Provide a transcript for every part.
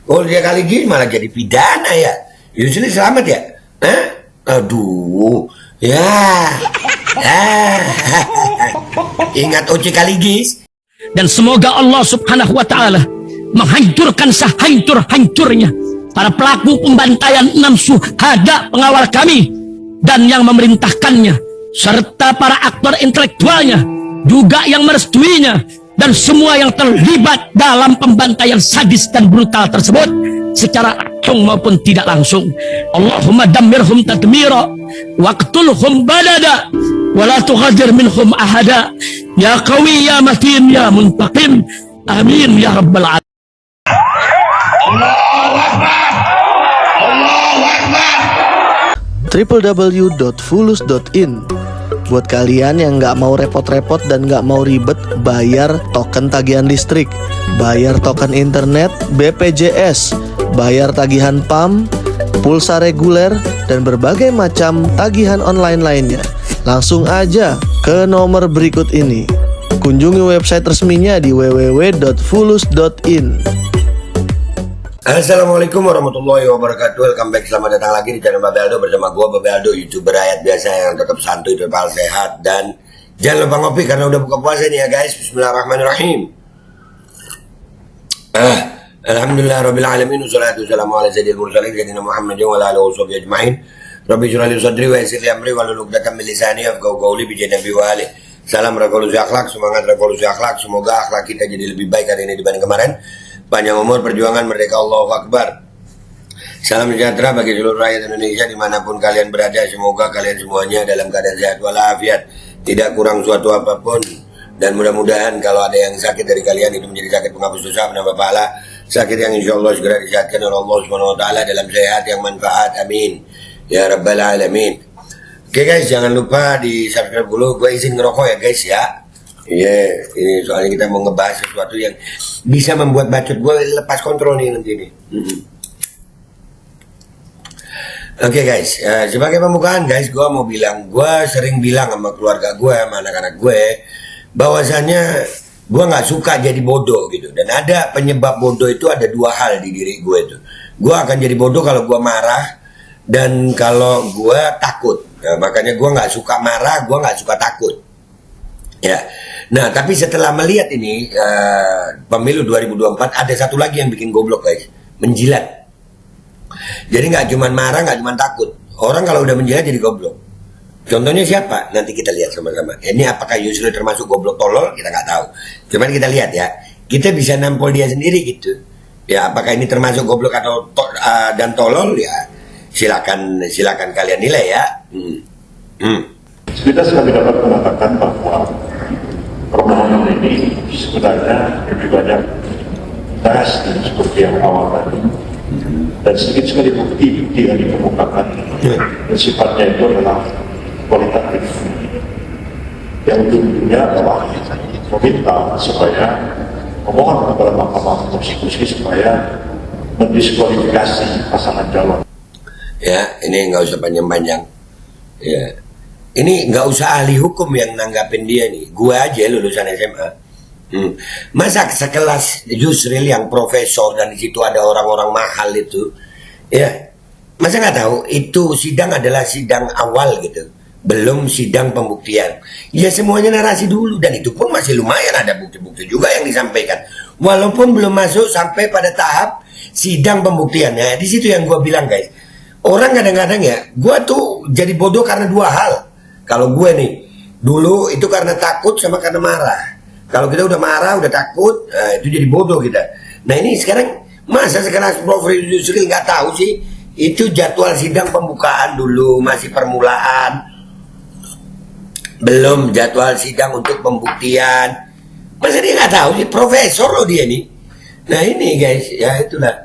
Oh dia kali gini malah jadi pidana ya. Yusril selamat ya? Hah? Aduh, ya. Ingat Oce Kaligis. Dan semoga Allah Subhanahu wa Ta'ala menghancurkan sehancur-hancurnya para pelaku pembantaian 6 syuhada pengawal kami dan yang memerintahkannya, serta para aktor intelektualnya juga yang merestuinya, dan semua yang terlibat dalam pembantaian sadis dan brutal tersebut secara langsung maupun tidak langsung. Allahumma dammirhum tadmira waqtulhum balada wala tughadir minhum ahada ya qawi ya matin ya muntaqim amin ya rabbal alamin. www.fulus.in. Buat kalian yang nggak mau repot-repot dan nggak mau ribet bayar token tagihan listrik, bayar token internet, BPJS, bayar tagihan PAM, pulsa reguler, dan berbagai macam tagihan online lainnya, langsung aja ke nomor berikut ini. Kunjungi website resminya di www.fulus.in. Assalamualaikum warahmatullahi wabarakatuh. Welcome back, selamat datang lagi di channel Babeldo bersama gua Babeldo, YouTuber rakyat biasa yang tetap santuy, tetap sehat, dan jangan lupa ngopi karena udah buka puasa nih ya guys. Bismillahirrahmanirrahim. Alhamdulillah rabbil alamin, wassalatu wassalamu ala sayyidil mursalin sayyidina Muhammadin wa ala alihi washabihi ajmain. Rabbi shrah li sadri wa yassir li amri wahlul 'uqdatam min lisani yafqahu qawli bi Nabi wa alihi. Salam revolusi akhlak, semangat revolusi akhlak. Semoga akhlak kita jadi lebih baik hari ini dibanding kemarin. Panjang umur, perjuangan, merdeka, Allahu Akbar. Salam sejahtera bagi seluruh rakyat Indonesia dimanapun kalian berada. Semoga kalian semuanya dalam keadaan sehat walafiat, tidak kurang suatu apapun. Dan mudah-mudahan kalau ada yang sakit dari kalian itu menjadi sakit penghapus dosa, penambah pahala, sakit yang insya Allah segera disehatkan oleh Allah Subhanahu Wa Taala dalam sehat yang manfaat. Amin ya rabbal alamin. Oke guys, jangan lupa di subscribe dulu. Gue izin ngerokok ya guys ya. Iya, ini soalnya kita mau ngebahas sesuatu yang bisa membuat bacot gue lepas kontrol nih nanti nih. Oke guys, sebagai pembukaan guys, gue mau bilang, gue sering bilang sama keluarga gue, sama anak-anak gue, bahwasannya gue nggak suka jadi bodoh gitu. Dan ada penyebab bodoh itu ada 2 hal di diri gue tuh. Gue akan jadi bodoh kalau gue marah dan kalau gue takut. Nah, makanya gue nggak suka marah, gue nggak suka takut. Ya, nah tapi setelah melihat ini pemilu 2024 ada satu lagi yang bikin goblok guys, menjilat. Jadi nggak cuma marah, nggak cuma takut. Orang kalau udah menjilat jadi goblok. Contohnya siapa? Nanti kita lihat sama-sama. Ini apakah Yusril termasuk goblok tolol? Kita nggak tahu. Cuman kita lihat ya. Kita bisa nampol dia sendiri gitu. Ya, apakah ini termasuk goblok atau dan tolol ya? Silakan kalian nilai ya. Kita sudah dapat mengatakan bahwa permohonan ini sebenarnya lebih banyak tes dan seperti yang awal tadi, dan sedikit sekali bukti yang dikemukakan dan sifatnya itu adalah kualitatif, yang tentunya adalah meminta supaya memohon kepada Mahkamah Konstitusi supaya mendiskualifikasi pasangan calon. Ya, ini nggak usah panjang-panjang. Ya. Ini nggak usah ahli hukum yang nanggapin dia nih, gue aja lulusan SMA. Masa sekelas Yusril yang profesor dan di situ ada orang-orang mahal itu, ya masa nggak tahu itu sidang adalah sidang awal gitu, belum sidang pembuktian. Ya semuanya narasi dulu dan itu pun masih lumayan ada bukti-bukti juga yang disampaikan, walaupun belum masuk sampai pada tahap sidang pembuktian. Ya di situ yang gue bilang guys, orang kadang-kadang ya, gue tuh jadi bodoh karena 2 hal. Kalau gue nih, dulu itu karena takut sama karena marah. Kalau kita udah marah, udah takut, nah itu jadi bodoh kita. Nah ini sekarang, masa sekelas Prof. Yusril nggak tahu sih, itu jadwal sidang pembukaan dulu, masih permulaan. Belum jadwal sidang untuk pembuktian. Masa dia nggak tahu sih, profesor loh dia nih. Nah ini guys, ya itulah.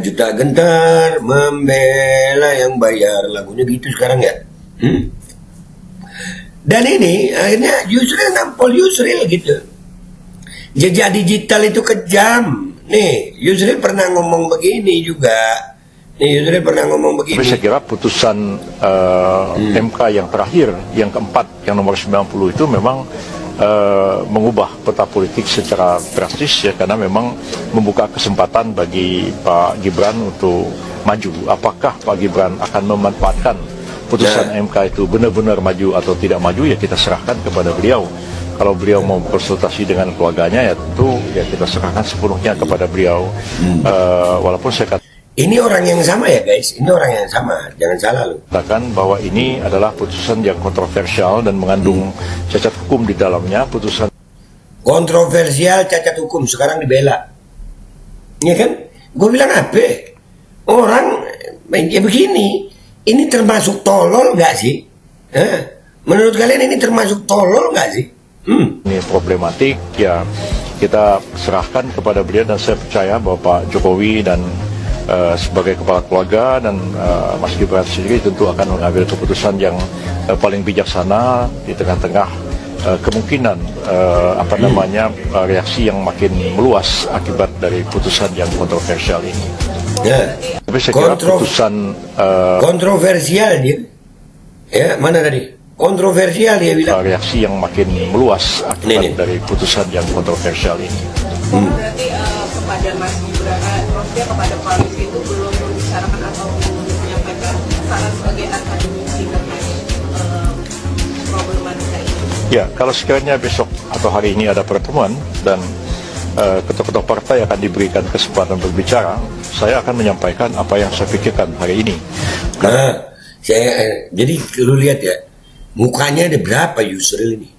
Juta gentar, membela yang bayar. Lagunya gitu sekarang ya. Dan ini akhirnya Yusril nampol Yusril gitu. Jejak digital itu kejam. Nih Yusril pernah ngomong begini juga. Nih Yusril pernah ngomong begini. Tapi saya kira putusan MK yang terakhir, yang keempat, yang nomor 90 itu memang mengubah peta politik secara drastis ya, karena memang membuka kesempatan bagi Pak Gibran untuk maju. Apakah Pak Gibran akan memanfaatkan putusan MK itu benar-benar maju atau tidak maju, ya kita serahkan kepada beliau. Kalau beliau mau konsultasi dengan keluarganya, ya tentu ya kita serahkan sepenuhnya kepada beliau. Walaupun saya Ini orang yang sama ya guys, ini orang yang sama, jangan salah loh. katakan bahwa ini adalah putusan yang kontroversial dan mengandung cacat hukum di dalamnya. Putusan Kontroversial, cacat hukum, sekarang dibela. Ya kan? Gue bilang apa? Orang ya begini, ini termasuk tolol nggak sih? Menurut kalian ini termasuk tolol nggak sih? ini problematik, ya kita serahkan kepada beliau, dan saya percaya bahwa Pak Jokowi dan sebagai kepala keluarga dan Mas Gibran sendiri tentu akan mengambil keputusan yang paling bijaksana di tengah-tengah kemungkinan reaksi yang makin meluas akibat dari putusan yang kontroversial ini. Tapi saya kira putusan kontroversial dia. Ya, mana tadi? Kontroversial dia bilang. Reaksi yang makin meluas akibat dari putusan yang kontroversial ini. Berarti kepada Mas Gibran, maksudnya kepada koalisi itu belum membicarakan atau menyampaikan saran sebagai akademisi terkait problematika ini. Ya, kalau sekiranya besok atau hari ini ada pertemuan dan ketua-ketua partai akan diberikan kesempatan berbicara, saya akan menyampaikan apa yang saya pikirkan hari ini. Jadi lu lihat ya, mukanya ada berapa Yusril ini?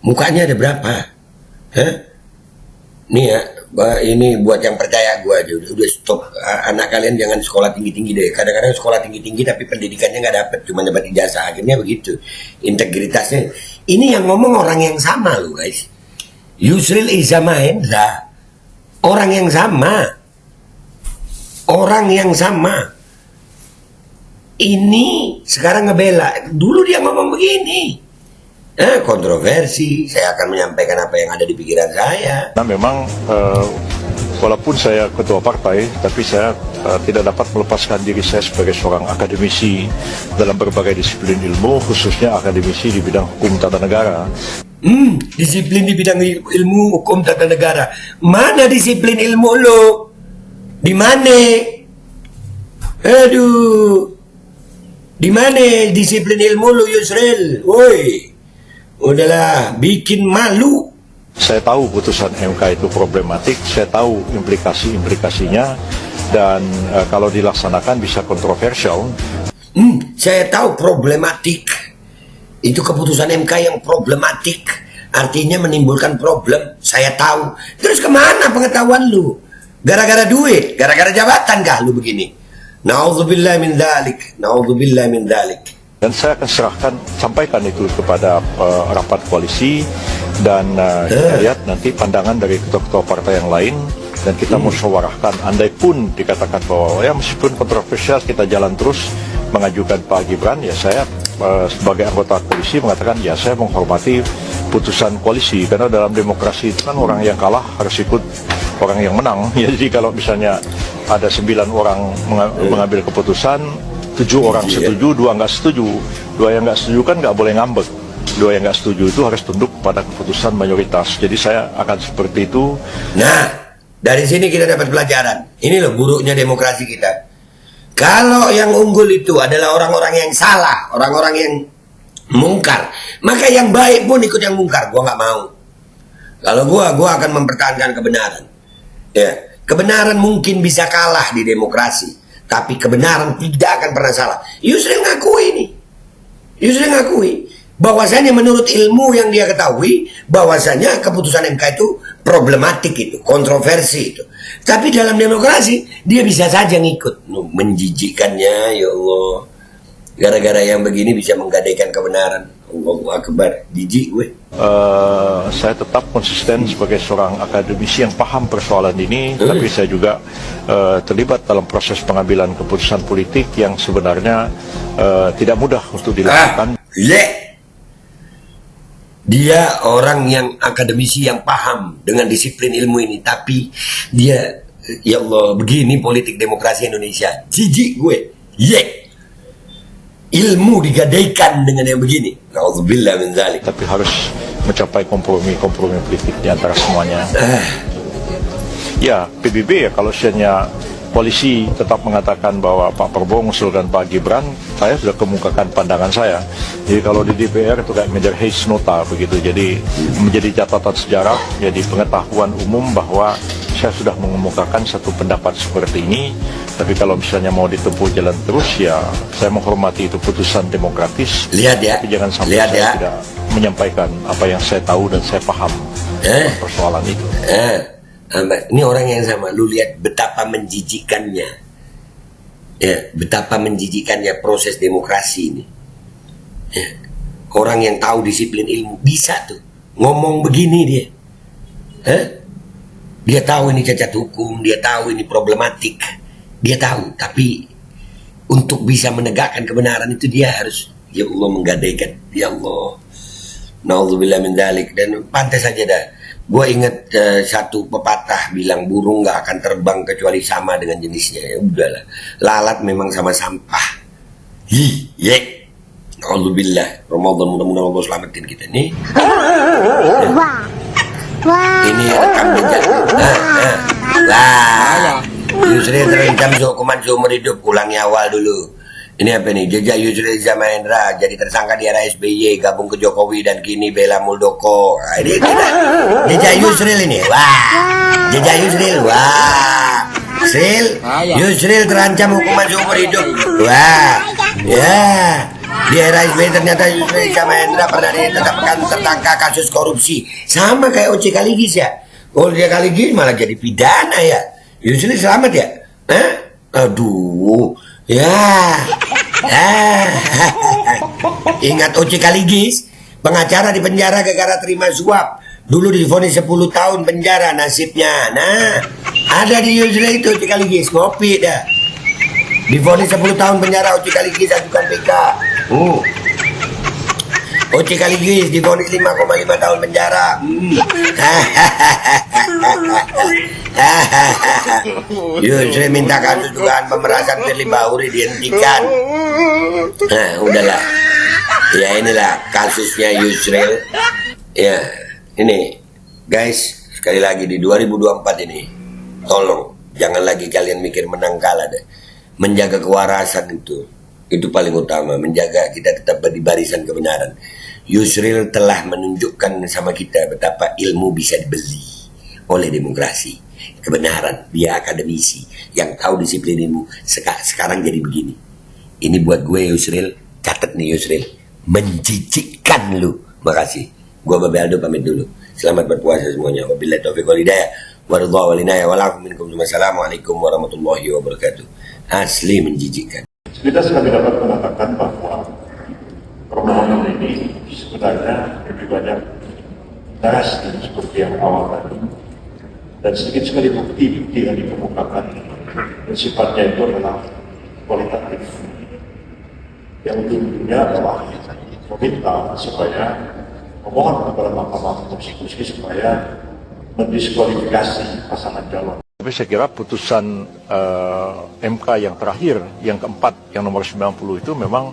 Mukanya ada berapa? Nih ya, ini buat yang percaya gue aja, udah stop. Anak kalian jangan sekolah tinggi-tinggi deh. Kadang-kadang sekolah tinggi-tinggi tapi pendidikannya nggak dapet, cuma dapat ijazah, akhirnya begitu. Integritasnya. Ini yang ngomong orang yang sama loh guys. Yusril Iza Mahendra, orang yang sama. Orang yang sama. Ini sekarang ngebela. Dulu dia ngomong begini. Kontroversi, saya akan menyampaikan apa yang ada di pikiran saya. Nah memang walaupun saya ketua partai, tapi saya tidak dapat melepaskan diri saya sebagai seorang akademisi dalam berbagai disiplin ilmu, khususnya akademisi di bidang hukum tata negara. Disiplin di bidang ilmu hukum tata negara. Mana disiplin ilmu lo? Di mana? Aduh. Di mana disiplin ilmu lo Yusril? Woi. Udahlah, bikin malu. Saya tahu putusan MK itu problematik, saya tahu implikasi-implikasinya, dan kalau dilaksanakan bisa kontroversial. Saya tahu problematik. Itu keputusan MK yang problematik. Artinya menimbulkan problem. Saya tahu. Terus kemana pengetahuan lu? Gara-gara duit? Gara-gara jabatan kah lu begini? Na'udzubillah min dzalik. Na'udzubillah min dzalik. Dan saya akan sampaikan itu kepada rapat koalisi, dan kita lihat nanti pandangan dari ketua-ketua partai yang lain, dan kita musyawarahkan. Andai pun dikatakan bahwa ya meskipun kontroversial kita jalan terus mengajukan Pak Gibran, ya saya sebagai anggota koalisi mengatakan ya saya menghormati putusan koalisi, karena dalam demokrasi itu kan orang yang kalah harus ikut orang yang menang. Ya, jadi kalau misalnya ada 9 orang mengambil keputusan, 7 orang setuju, 2 nggak setuju. 2 yang nggak setuju kan nggak boleh ngambek. 2 yang nggak setuju itu harus tunduk pada keputusan mayoritas. Jadi saya akan seperti itu. Nah, dari sini kita dapat pelajaran. Ini loh buruknya demokrasi kita. Kalau yang unggul itu adalah orang-orang yang salah, orang-orang yang mungkar, maka yang baik pun ikut yang mungkar. Gua nggak mau. Kalau gua akan mempertahankan kebenaran. Ya, kebenaran mungkin bisa kalah di demokrasi, tapi kebenaran tidak akan pernah salah. Yusril ngakui nih. Yusril ngakui bahwasanya menurut ilmu yang dia ketahui, bahwasanya keputusan MK itu problematik, itu kontroversi itu. Tapi dalam demokrasi dia bisa saja ngikut. Menjijikkannya, ya Allah. Gara-gara yang begini bisa menggadaikan kebenaran. Allahu Akbar, jijik gue. Saya tetap konsisten sebagai seorang akademisi yang paham persoalan ini, tapi saya juga terlibat dalam proses pengambilan keputusan politik yang sebenarnya tidak mudah untuk dilakukan. Dia orang yang akademisi yang paham dengan disiplin ilmu ini, tapi dia, ya Allah, begini politik demokrasi Indonesia. Jijik gue. ilmu digadaikan dengan yang begini. Nauzubillah min dzalik. Tapi harus mencapai kompromi politik di antara semuanya. Ya, PBB ya kalau misalnya koalisi tetap mengatakan bahwa Pak Prabowo mengusulkan Pak Gibran, saya sudah kemukakan pandangan saya. Jadi kalau di DPR itu kayak major haste nota begitu. Jadi menjadi catatan sejarah, jadi pengetahuan umum bahwa saya sudah mengemukakan satu pendapat seperti ini. Tapi kalau misalnya mau ditempuh jalan terus, ya saya menghormati itu putusan demokratis. Lihat ya, tapi jangan sampai lihat saya ya, tidak menyampaikan apa yang saya tahu dan saya paham persoalan itu. Ini orang yang sama, lu lihat betapa menjijikannya, ya, betapa menjijikannya proses demokrasi ini. Ya. Orang yang tahu disiplin ilmu bisa tuh ngomong begini dia. Dia tahu ini cacat hukum, dia tahu ini problematik, dia tahu. Tapi untuk bisa menegakkan kebenaran itu dia harus, ya Allah, menggadaikan, ya Allah. Nauzubillah min dzalik. Dan pantas saja dah. Gue inget satu pepatah bilang burung nggak akan terbang kecuali sama dengan jenisnya. Ya udahlah, lalat memang sama sampah. Ye. Alhamdulillah, Ramadan mudah-mudahan Allah selamatin kita nih. Ini rekam jejak. Yusril terancam hukuman seumur hidup. Ulangi awal dulu. Ini apa nih? Jejak Yusril Iza Mahendra jadi tersangka di era SBY, gabung ke Jokowi dan kini bela Muldoko. Nah, ini kita jejak Yusril ini. Wah, jejak Yusril. Wah, Yusril terancam hukuman seumur hidup. Wah, ya. Di era SBY ternyata Yusril Iza Mahendra pernah ditetapkan tersangka kasus korupsi. Sama kayak OC Kaligis ya. Oh, dia Kaligis malah jadi pidana ya. Yusril selamat ya? Aduh. Ya. Ingat OC Kaligis, pengacara di penjara gara-gara terima suap. Dulu divonis 10 tahun penjara nasibnya. Nah, ada di Yusril itu OC Kaligis, ngopi dah. Divonis 10 tahun penjara OC Kaligis ajukan PK. OC Kaligis divonis 5,5 tahun penjara. Yusril minta kasus dugaan pemerasan Firly Bahuri dihentikan. Nah, udahlah. Ya inilah kasusnya Yusril. Ya, ini guys, sekali lagi di 2024 ini, tolong jangan lagi kalian mikir menang kalah deh. Menjaga kewarasan itu paling utama. Menjaga kita tetap di barisan kebenaran. Yusril telah menunjukkan sama kita betapa ilmu bisa dibeli oleh demokrasi. Kebenaran, dia akademisi yang tahu disiplin ilmu. Sekarang jadi begini. Ini buat gue Yusril, catat nih Yusril, menjijikkan lu. Makasih. Gue Babe Aldo pamit dulu. Selamat berpuasa semuanya. Wabillahi taufiq wal hidayah. Waridha wal inayah wal afu minkum. Wassalamualaikum warahmatullahi wabarakatuh. Asli menjijikkan. Kita sekali dapat mengatakan bahwa permohonan ini sebenarnya lebih banyak das seperti yang awal tadi, dan sedikit sekali bukti yang dikemukakan dan sifatnya itu adalah kualitatif, yang tentunya adalah meminta supaya memohon kepada Mahkamah Konstitusi supaya mendiskualifikasi pasangan calon. Tapi saya kira putusan MK yang terakhir, yang keempat, yang nomor 90 itu memang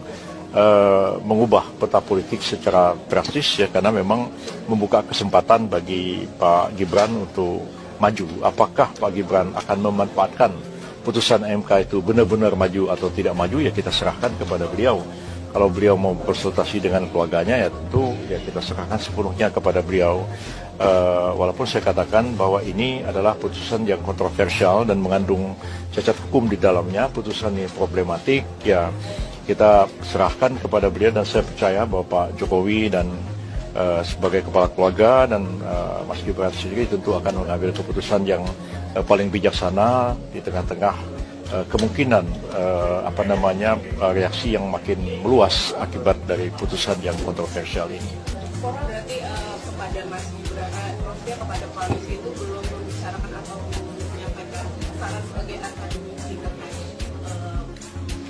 mengubah peta politik secara drastis ya, karena memang membuka kesempatan bagi Pak Gibran untuk maju. Apakah Pak Gibran akan memanfaatkan putusan MK itu benar-benar maju atau tidak maju, ya kita serahkan kepada beliau. Kalau beliau mau konsultasi dengan keluarganya, ya tentu ya kita serahkan sepenuhnya kepada beliau. Walaupun saya katakan bahwa ini adalah putusan yang kontroversial dan mengandung cacat hukum di dalamnya, putusan ini problematik, ya kita serahkan kepada beliau, dan saya percaya bahwa Pak Jokowi dan sebagai kepala keluarga dan Mas Gibran sendiri tentu akan mengambil keputusan yang paling bijaksana di tengah-tengah kemungkinan reaksi yang makin meluas akibat dari putusan yang kontroversial ini. Berarti kepada Mas Gibran, maksudnya kepada koalisi itu belum membicarakan atau menyampaikan saran sebagai akademisi terkait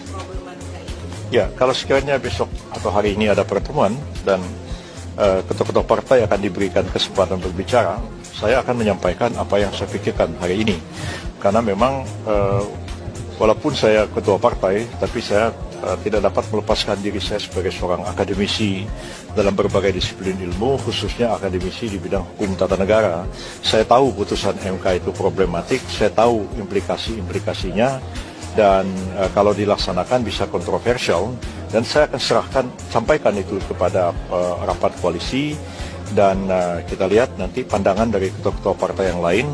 problematika ini. Ya, kalau sekiranya besok atau hari ini ada pertemuan dan ketua-ketua partai akan diberikan kesempatan berbicara, saya akan menyampaikan apa yang saya pikirkan hari ini. Karena memang walaupun saya ketua partai, tapi saya tidak dapat melepaskan diri saya sebagai seorang akademisi dalam berbagai disiplin ilmu, khususnya akademisi di bidang hukum tata negara. Saya tahu putusan MK itu problematik, saya tahu implikasi-implikasinya, dan kalau dilaksanakan bisa kontroversial, dan saya akan sampaikan itu kepada rapat koalisi, dan kita lihat nanti pandangan dari ketua-ketua partai yang lain,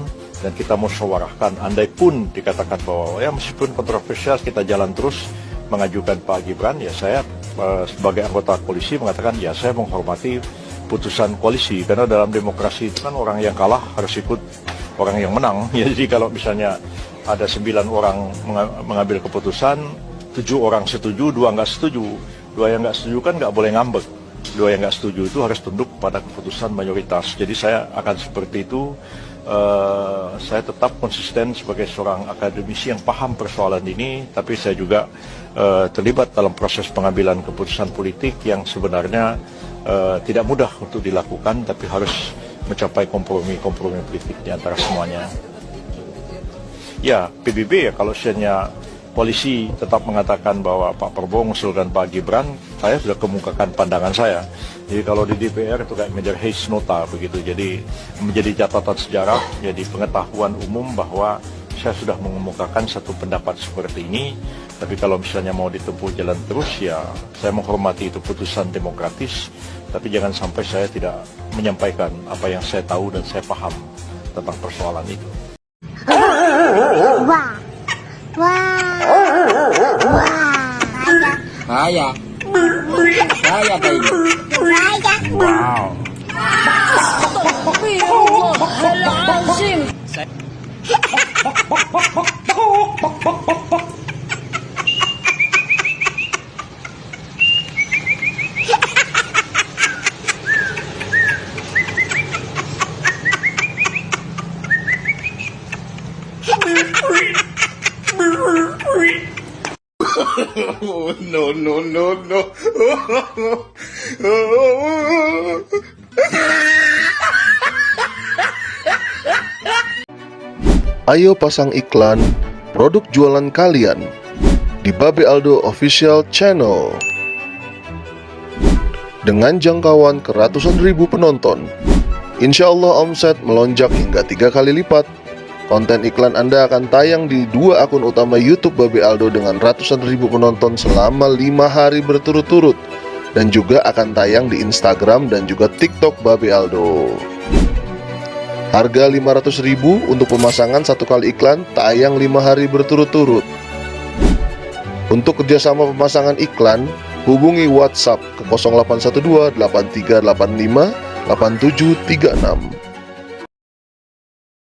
dan kita musyawarahkan. Andai pun dikatakan bahwa ya meskipun kontroversial kita jalan terus mengajukan Pak Gibran, ya saya sebagai anggota koalisi mengatakan ya saya menghormati putusan koalisi, karena dalam demokrasi itu kan orang yang kalah harus ikut orang yang menang. Jadi kalau misalnya ada 9 orang mengambil keputusan, 7 orang setuju, 2 nggak setuju. 2 yang nggak setuju kan nggak boleh ngambek. 2 yang nggak setuju itu harus tunduk pada keputusan mayoritas. Jadi saya akan seperti itu. Saya tetap konsisten sebagai seorang akademisi yang paham persoalan ini, tapi saya juga terlibat dalam proses pengambilan keputusan politik yang sebenarnya tidak mudah untuk dilakukan, tapi harus mencapai kompromi politik di antara semuanya. Ya, PBB ya, kalau misalnya koalisi tetap mengatakan bahwa Pak Prabowo mengusulkan Pak Gibran, saya sudah kemukakan pandangan saya. Jadi kalau di DPR itu kayak major haste nota begitu, jadi menjadi catatan sejarah, jadi pengetahuan umum bahwa saya sudah mengemukakan satu pendapat seperti ini. Tapi kalau misalnya mau ditempuh jalan terus, ya saya menghormati itu putusan demokratis, tapi jangan sampai saya tidak menyampaikan apa yang saya tahu dan saya paham tentang persoalan itu. Saya kayak wow. Astagfirullahaladzim. No. Ayo pasang iklan produk jualan kalian di Babe Aldo Official Channel. Dengan jangkauan ke ratusan ribu penonton, insya Allah omset melonjak hingga 3 kali lipat. Konten iklan Anda akan tayang di 2 akun utama YouTube Babe Aldo dengan ratusan ribu penonton selama 5 hari berturut-turut, dan juga akan tayang di Instagram dan juga TikTok Babe Aldo. Harga 500.000 untuk pemasangan 1 kali iklan tayang 5 hari berturut-turut. Untuk kerjasama pemasangan iklan, hubungi WhatsApp ke 0812 8385 8736.